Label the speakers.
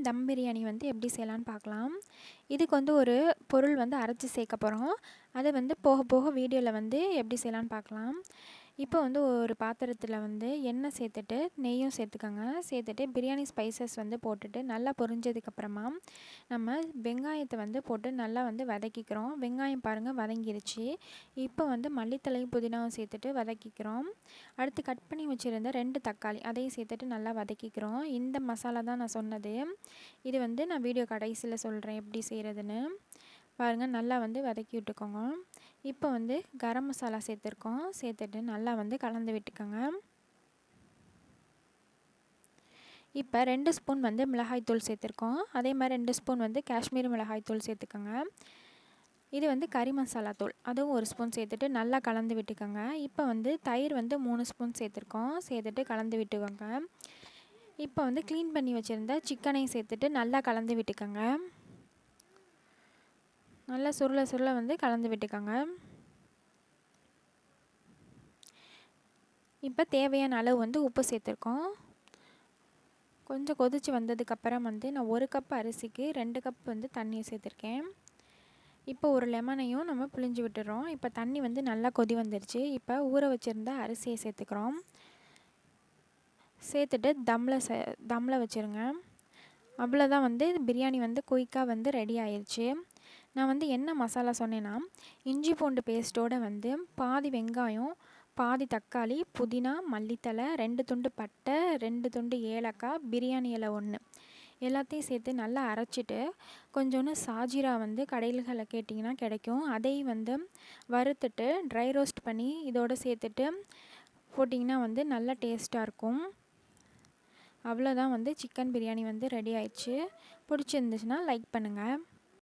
Speaker 1: தம் பிரியாணி வந்து எப்படி செய்யலான்னு பார்க்கலாம். இதுக்கு வந்து ஒரு பொருள் வந்து அரைச்சி சேர்க்க போகிறோம். அது வந்து போக போக வீடியோவில் வந்து எப்படி செய்யலான்னு பார்க்கலாம். இப்போ வந்து ஒரு பாத்திரத்தில் வந்து எண்ணெய் சேர்த்துட்டு நெய்யும் சேர்த்துக்கோங்க. சேர்த்துட்டு பிரியாணி ஸ்பைசஸ் வந்து போட்டுட்டு நல்லா பொரிஞ்சதுக்கப்புறமா நம்ம வெங்காயத்தை வந்து போட்டு நல்லா வந்து வதக்கிக்கிறோம். வெங்காயம் பாருங்கள் வதங்கிருச்சு. இப்போ வந்து மல்லித்தலையும் புதினாவும் சேர்த்துட்டு வதக்கிக்கிறோம். அடுத்து கட் பண்ணி வச்சுருந்த 2 தக்காளி அதையும் சேர்த்துட்டு நல்லா வதக்கிக்கிறோம். இந்த மசாலா தான் நான் சொன்னது. இது வந்து நான் வீடியோ கடைசியில் சொல்கிறேன் எப்படி செய்கிறதுன்னு. பாருங்கள் நல்லா வந்து வதக்கி விட்டுக்கோங்க. இப்போ வந்து கரம் மசாலா சேர்த்துருக்கோம். சேர்த்துட்டு நல்லா வந்து கலந்து விட்டுக்கோங்க. இப்போ 2 ஸ்பூன் வந்து மிளகாய்த்தூள் சேர்த்துருக்கோம். அதே மாதிரி 2 ஸ்பூன் வந்து காஷ்மீரி மிளகாய்த்தூள் சேர்த்துக்கோங்க. இது வந்து கறி மசாலா தூள் அதுவும் 1 ஸ்பூன் சேர்த்துட்டு நல்லா கலந்து விட்டுக்கோங்க. இப்போ வந்து தயிர் வந்து 3 ஸ்பூன் சேர்த்துருக்கோம். சேர்த்துட்டு கலந்து விட்டுக்கோங்க. இப்போ வந்து க்ளீன் பண்ணி வச்சுருந்த சிக்கனையும் சேர்த்துட்டு நல்லா கலந்து விட்டுக்கோங்க. நல்லா சுருள சுருள வந்து கலந்து விட்டுக்கோங்க. இப்போ தேவையான அளவு வந்து உப்பு சேர்த்துருக்கோம். கொஞ்சம் கொதித்து வந்ததுக்கப்புறம் வந்து நான் 1 கப் அரிசிக்கு 2 கப் வந்து தண்ணி சேர்த்துருக்கேன். இப்போ ஒரு லெமனையும் நம்ம பிழிஞ்சு விட்டுறோம். இப்போ தண்ணி வந்து நல்லா கொதி வந்துருச்சு. இப்போ ஊற வச்சுருந்த அரிசியை சேர்த்துக்கிறோம். சேர்த்துட்டு தம்மில் வச்சுருங்க. அவ்வளோதான் வந்து பிரியாணி வந்து குயிக்காக வந்து ரெடி ஆயிடுச்சு. நான் வந்து என்ன மசாலா சொன்னேன்னா, இஞ்சி பூண்டு பேஸ்ட்டோடு வந்து பாதி வெங்காயம், பாதி தக்காளி, புதினா, மல்லித்தலை, 2 துண்டு பட்டை, 2 துண்டு ஏலக்காய், பிரியாணி இலை 1 எல்லாத்தையும் சேர்த்து நல்லா அரைச்சிட்டு கொஞ்சோண்டு சாஜீரா வந்து கடைகளில் கேட்டிங்கன்னா கிடைக்கும். அதையும் வந்து வறுத்துட்டு ட்ரை ரோஸ்ட் பண்ணி இதோடு சேர்த்துட்டு போட்டிங்கன்னா வந்து நல்லா டேஸ்ட்டாக இருக்கும். அவ்வளோதான் வந்து சிக்கன் பிரியாணி வந்து ரெடி ஆயிடுச்சு. பிடிச்சிருந்துச்சுன்னா லைக் பண்ணுங்கள்.